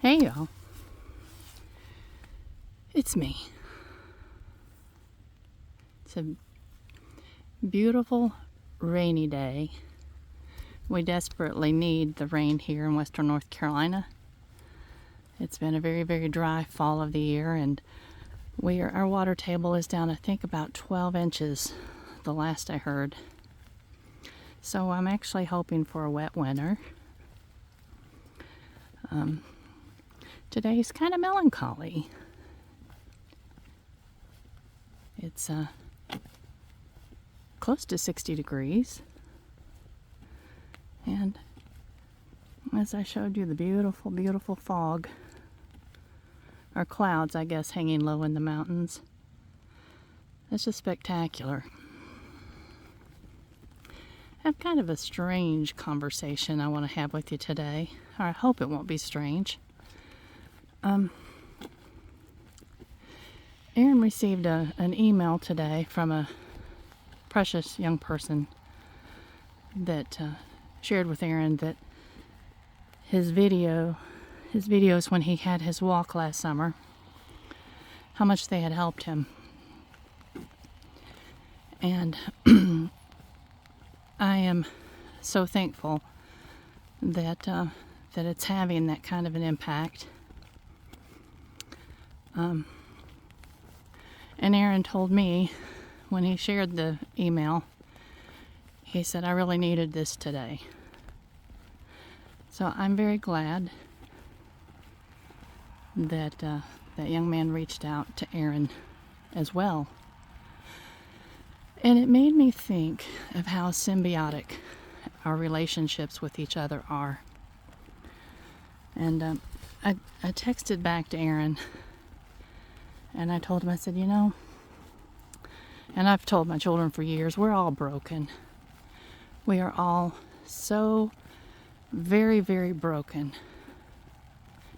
Hey y'all, it's me. It's a beautiful rainy day. We desperately need the rain here in western North Carolina. It's been a very, very dry fall of the year, and our water table is down, I think, about 12 inches, the last I heard. So I'm actually hoping for a wet winter. Today's kind of melancholy. It's close to 60 degrees. And as I showed you, the beautiful, beautiful fog, or clouds, I guess, hanging low in the mountains. It's just spectacular. I have kind of a strange conversation I want to have with you today, or I hope it won't be strange. Erin received an email today from a precious young person that shared with Erin that his videos when he had his walk last summer, how much they had helped him. And I am so thankful that it's having that kind of an impact. And Erin told me when he shared the email, he said, I really needed this today. So I'm very glad that that young man reached out to Erin as well. And it made me think of how symbiotic our relationships with each other are. And I texted back to Erin, and I told him, I said, and I've told my children for years, we're all broken. We are all so very, very broken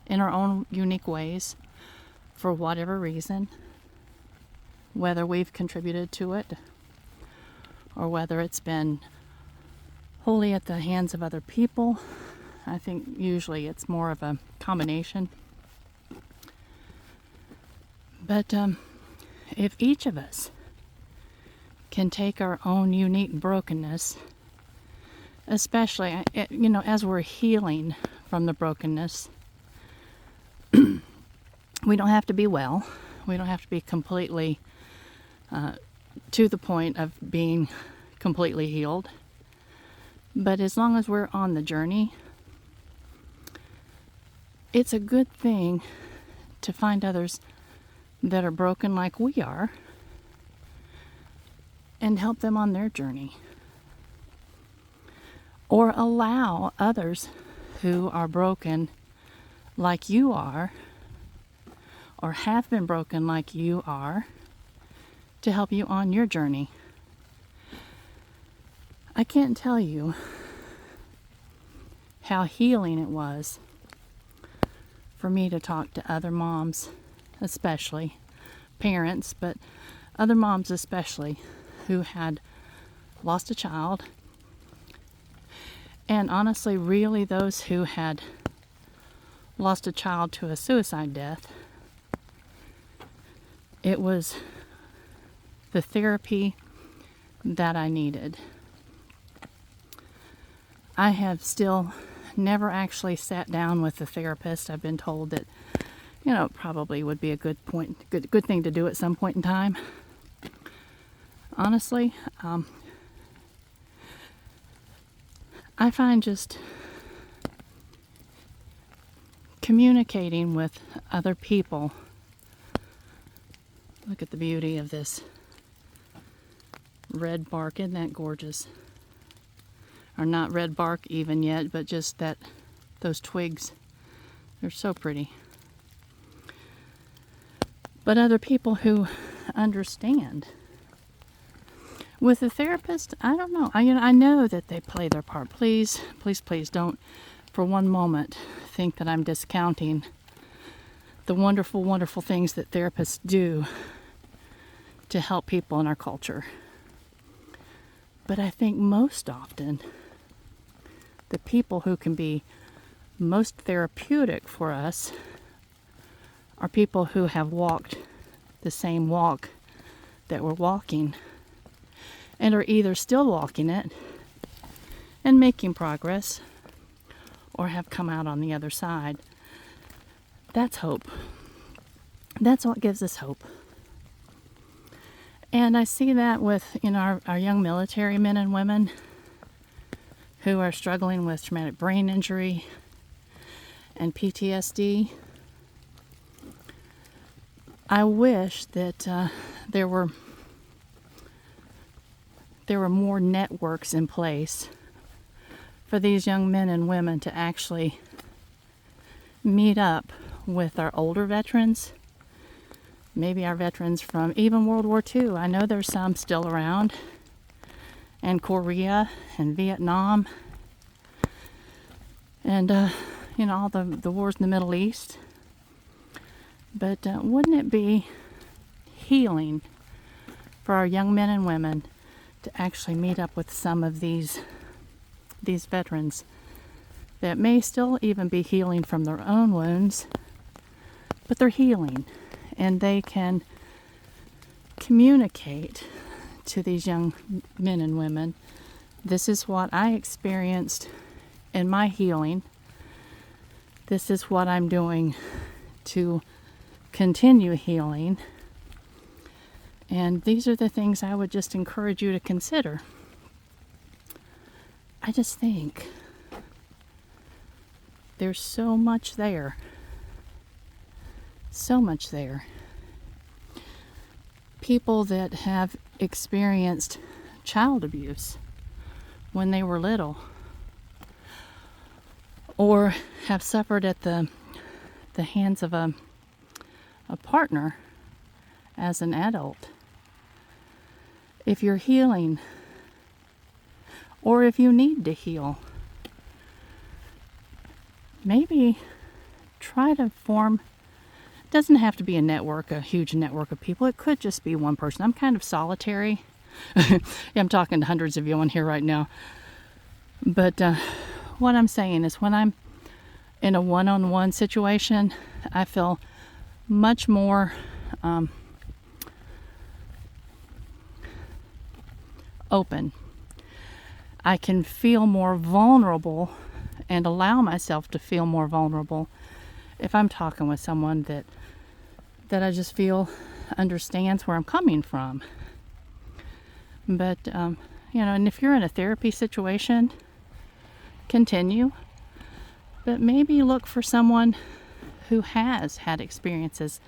in our own unique ways for whatever reason, whether we've contributed to it or whether it's been wholly at the hands of other people. I think usually it's more of a combination. But if each of us can take our own unique brokenness, especially, as we're healing from the brokenness, we don't have to be well. We don't have to be completely to the point of being completely healed. But as long as we're on the journey, it's a good thing to find others that are broken like we are and help them on their journey. Or allow others who are broken like you are, or have been broken like you are, to help you on your journey. I can't tell you how healing it was for me to talk to other moms, especially parents, but other moms especially, who had lost a child. And honestly, really those who had lost a child to a suicide death. It was the therapy that I needed. I have still never actually sat down with a therapist. I've been told that, it probably would be a good thing to do at some point in time. Honestly, I find just communicating with other people. Look at the beauty of this red bark. Isn't that gorgeous? Or not red bark even yet, but just those twigs. They're so pretty. But other people who understand. With a therapist, I don't know. I know that they play their part. Please, please, please don't for one moment think that I'm discounting the wonderful, wonderful things that therapists do to help people in our culture. But I think most often, the people who can be most therapeutic for us are people who have walked the same walk that we're walking and are either still walking it and making progress or have come out on the other side. That's hope. That's what gives us hope. And I see that with our young military men and women who are struggling with traumatic brain injury and PTSD. I wish that there were more networks in place for these young men and women to actually meet up with our older veterans, maybe our veterans from even World War II. I know there's some still around, and Korea and Vietnam, and all the wars in the Middle East. But wouldn't it be healing for our young men and women to actually meet up with some of these veterans that may still even be healing from their own wounds, but they're healing, and they can communicate to these young men and women, this is what I experienced in my healing. This is what I'm doing to continue healing. And these are the things I would just encourage you to consider. I just think there's so much there. So much there. People that have experienced child abuse when they were little, or have suffered at the hands of a partner as an adult. If you're healing, or if you need to heal, maybe try to form, it doesn't have to be a huge network of people. It could just be one person. I'm kind of solitary. I'm talking to hundreds of you on here right now. But what I'm saying is, when I'm in a one-on-one situation, I feel much more open. I can feel more vulnerable and allow myself to feel more vulnerable if I'm talking with someone that I just feel understands where I'm coming from. But and if you're in a therapy situation, continue, but maybe look for someone who has had experiences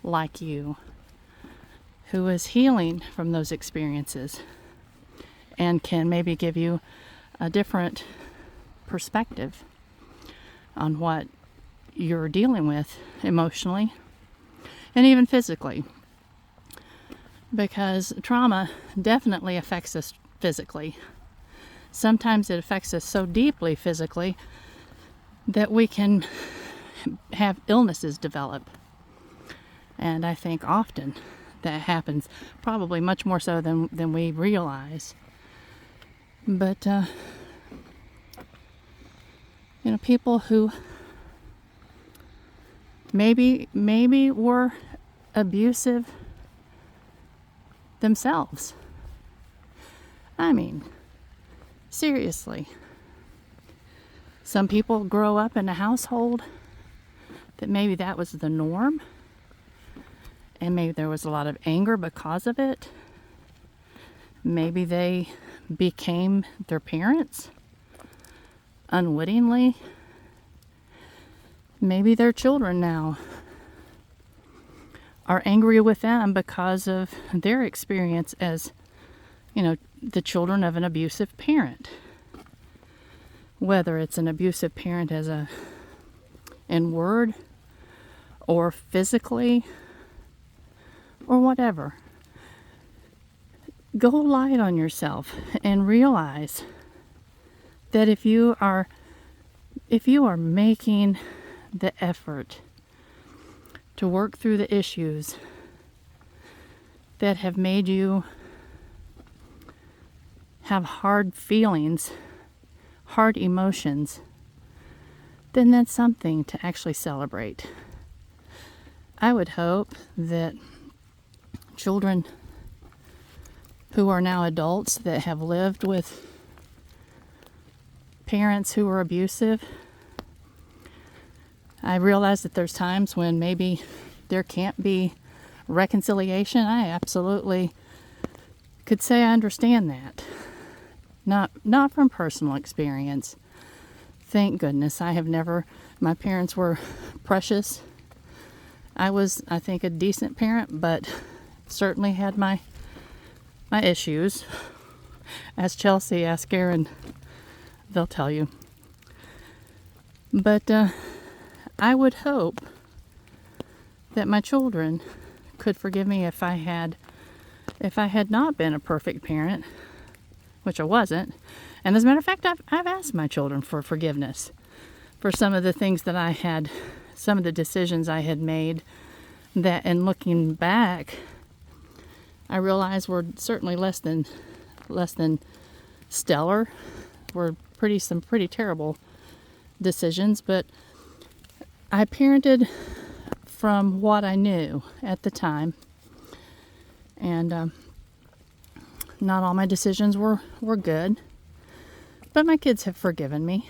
like you, who is healing from those experiences, and can maybe give you a different perspective on what you're dealing with emotionally and even physically. Because trauma definitely affects us physically. Sometimes it affects us so deeply physically that we can have illnesses develop. And I think often that happens, probably much more so than we realize. But, people who maybe were abusive themselves. I mean, seriously. Some people grow up in a household that maybe that was the norm, and maybe there was a lot of anger because of it. Maybe they became their parents unwittingly. Maybe their children now are angry with them because of their experience as, the children of an abusive parent. Whether it's an abusive parent in word or physically or whatever. Go light on yourself and realize that if you are making the effort to work through the issues that have made you have hard feelings, hard emotions, then that's something to actually celebrate. I would hope that children who are now adults that have lived with parents who were abusive, I realize that there's times when maybe there can't be reconciliation. I absolutely could say I understand that. Not from personal experience. Thank goodness I have never, my parents were precious. I was, I think, a decent parent, but certainly had my issues. Ask Chelsea, ask Aaron, they'll tell you. But I would hope that my children could forgive me if I had not been a perfect parent, which I wasn't. And as a matter of fact, I've asked my children for forgiveness for some of the things that I had, some of the decisions I had made that, in looking back, I realize were certainly less than stellar, were some pretty terrible decisions, but I parented from what I knew at the time, and not all my decisions were good, but my kids have forgiven me.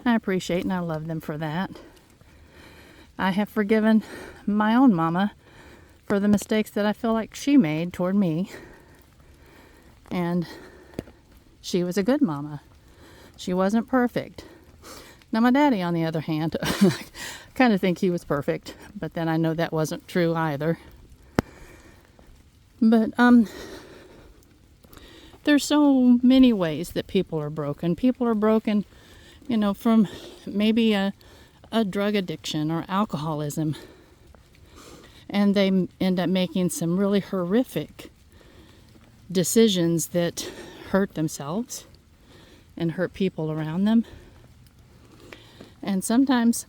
I appreciate and I love them for that. I have forgiven my own mama for the mistakes that I feel like she made toward me, and she was a good mama. She wasn't perfect. Now my daddy, on the other hand, I kind of think he was perfect, but then I know that wasn't true either. But there's so many ways that people are broken. People are broken, from maybe a drug addiction or alcoholism, and they end up making some really horrific decisions that hurt themselves and hurt people around them. And sometimes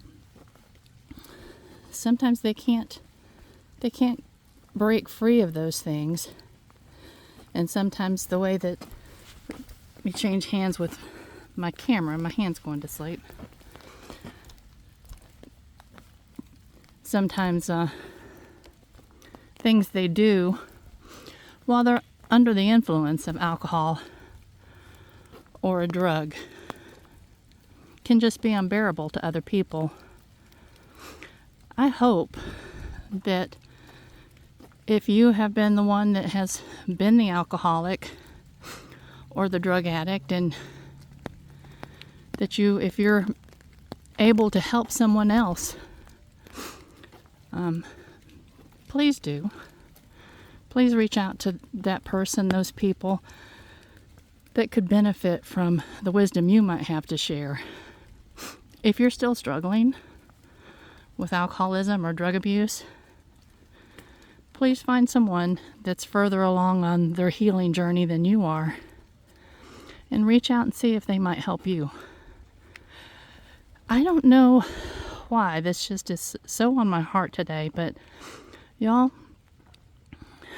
they can't break free of those things. And sometimes the way that we change hands with my camera, my hand's going to sleep. Sometimes things they do while they're under the influence of alcohol or a drug can just be unbearable to other people. I hope that if you have been the one that has been the alcoholic or the drug addict, and that if you're able to help someone else, please do. Please reach out to that person, those people that could benefit from the wisdom you might have to share. If you're still struggling with alcoholism or drug abuse, please find someone that's further along on their healing journey than you are, and reach out and see if they might help you. I don't know why this just is so on my heart today, but y'all,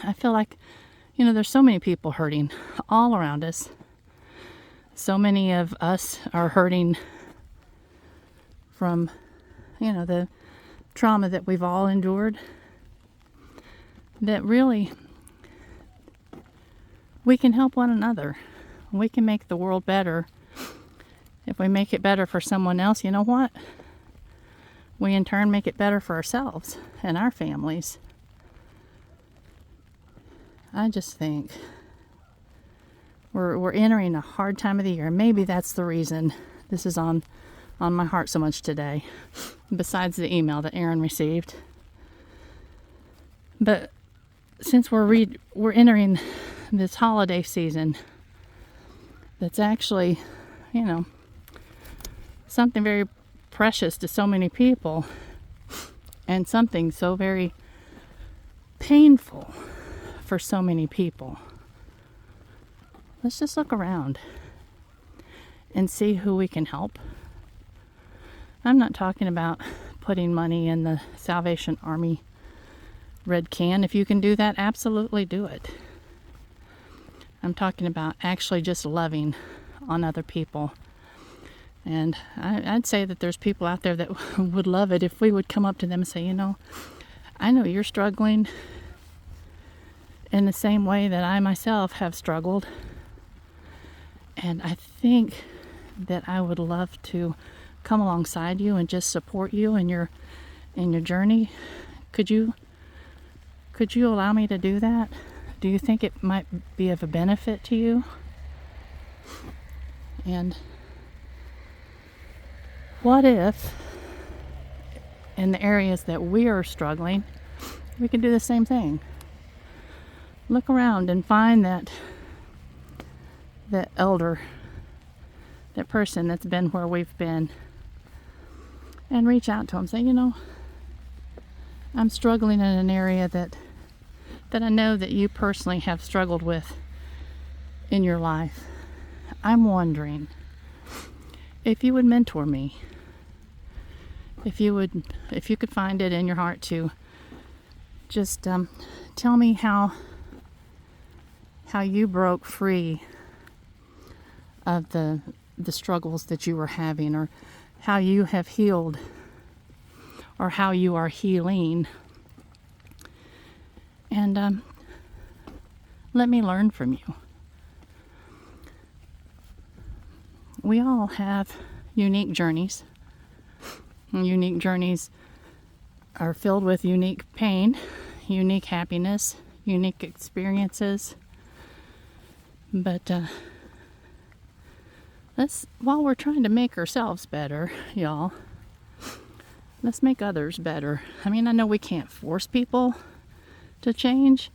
I feel like, there's so many people hurting all around us. So many of us are hurting from, the trauma that we've all endured, that really we can help one another. We can make the world better. If we make it better for someone else, you know what? We in turn make it better for ourselves and our families. I just think we're entering a hard time of the year. Maybe that's the reason this is on my heart so much today, besides the email that Aaron received. But since we're entering this holiday season, that's actually, something very precious to so many people, and something so very painful for so many people. Let's just look around and see who we can help. I'm not talking about putting money in the Salvation Army red can. If you can do that, absolutely do it. I'm talking about actually just loving on other people. And I'd say that there's people out there that would love it if we would come up to them and say, I know you're struggling in the same way that I myself have struggled. And I think that I would love to come alongside you and just support you in your journey. Could you allow me to do that? Do you think it might be of a benefit to you? And what if in the areas that we are struggling, we can do the same thing? Look around and find that elder, that person that's been where we've been, and reach out to them. Say, I'm struggling in an area that I know that you personally have struggled with in your life. I'm wondering if you would mentor me, if you could find it in your heart to just tell me how you broke free of the struggles that you were having, or how you have healed, or how you are healing. And let me learn from you. We all have unique journeys. Unique journeys are filled with unique pain, unique happiness, unique experiences. But while we're trying to make ourselves better, y'all, let's make others better. I mean, I know we can't force people to change,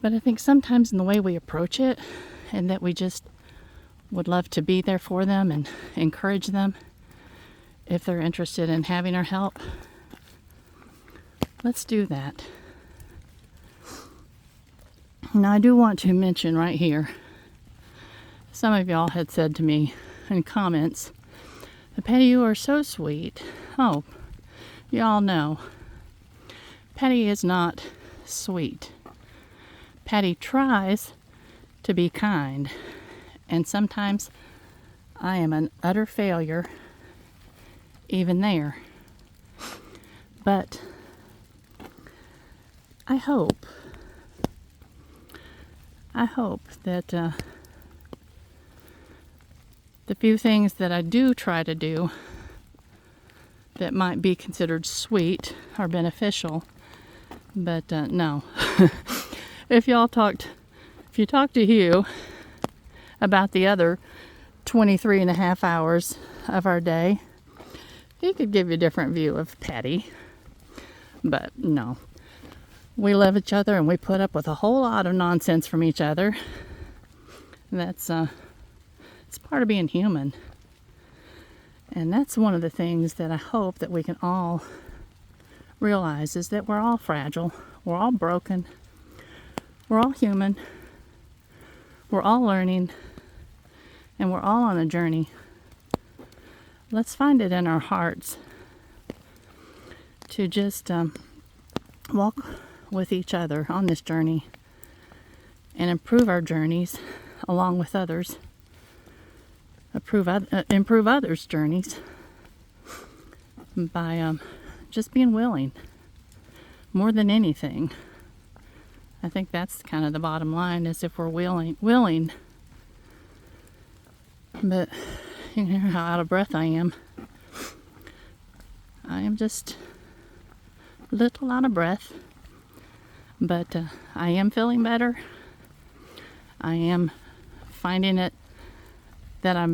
but I think sometimes in the way we approach it, and that we just would love to be there for them and encourage them if they're interested in having our help, let's do that. Now, I do want to mention right here, some of y'all had said to me in comments, Patty, you are so sweet. Oh, y'all know, Patty is not sweet. Patty tries to be kind, and sometimes I am an utter failure even there. But I hope that the few things that I do try to do that might be considered sweet are beneficial. But no. If you talk to Hugh about the other 23 and a half hours of our day, he could give you a different view of Patty. But no. We love each other, and we put up with a whole lot of nonsense from each other. That's it's part of being human. And that's one of the things that I hope that we can all realize, is that we're all fragile, we're all broken, we're all human, we're all learning, and we're all on a journey. Let's find it in our hearts to just walk with each other on this journey and improve our journeys along with others. Improve others' journeys by just being willing. More than anything, I think that's kind of the bottom line, is if we're willing. But you know how out of breath I am. I am just a little out of breath. But I am feeling better. I am finding it that I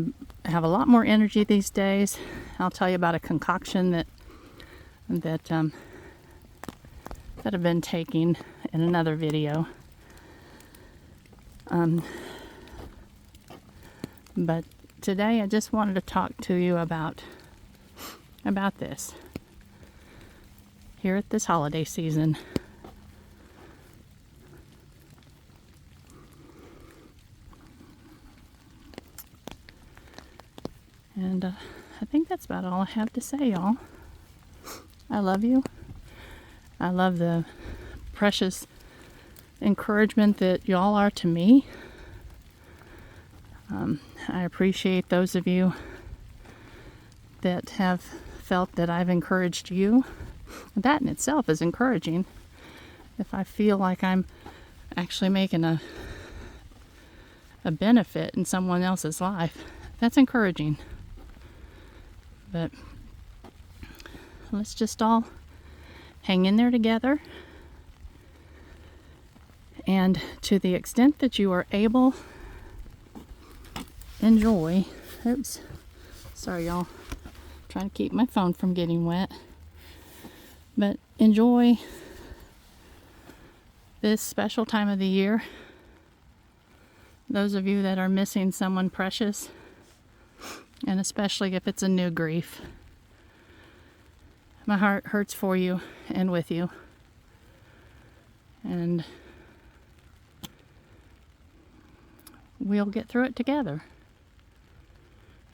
have a lot more energy these days. I'll tell you about a concoction that I've been taking in another video. But today I just wanted to talk to you about this here at this holiday season. And I think that's about all I have to say, y'all. I love you. I love the precious encouragement that y'all are to me. I appreciate those of you that have felt that I've encouraged you. That in itself is encouraging. If I feel like I'm actually making a benefit in someone else's life, that's encouraging. But let's just all hang in there together. And to the extent that you are able, enjoy. Oops. Sorry, y'all. Trying to keep my phone from getting wet. But enjoy this special time of the year. Those of you that are missing someone precious, and especially if it's a new grief, my heart hurts for you and with you. And we'll get through it together.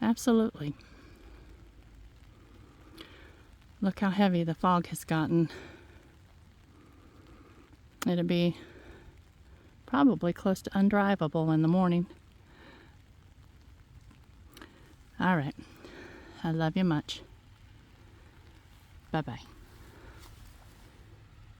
Absolutely. Look how heavy the fog has gotten. It'll be probably close to undrivable in the morning. All right. I love you much. Bye-bye.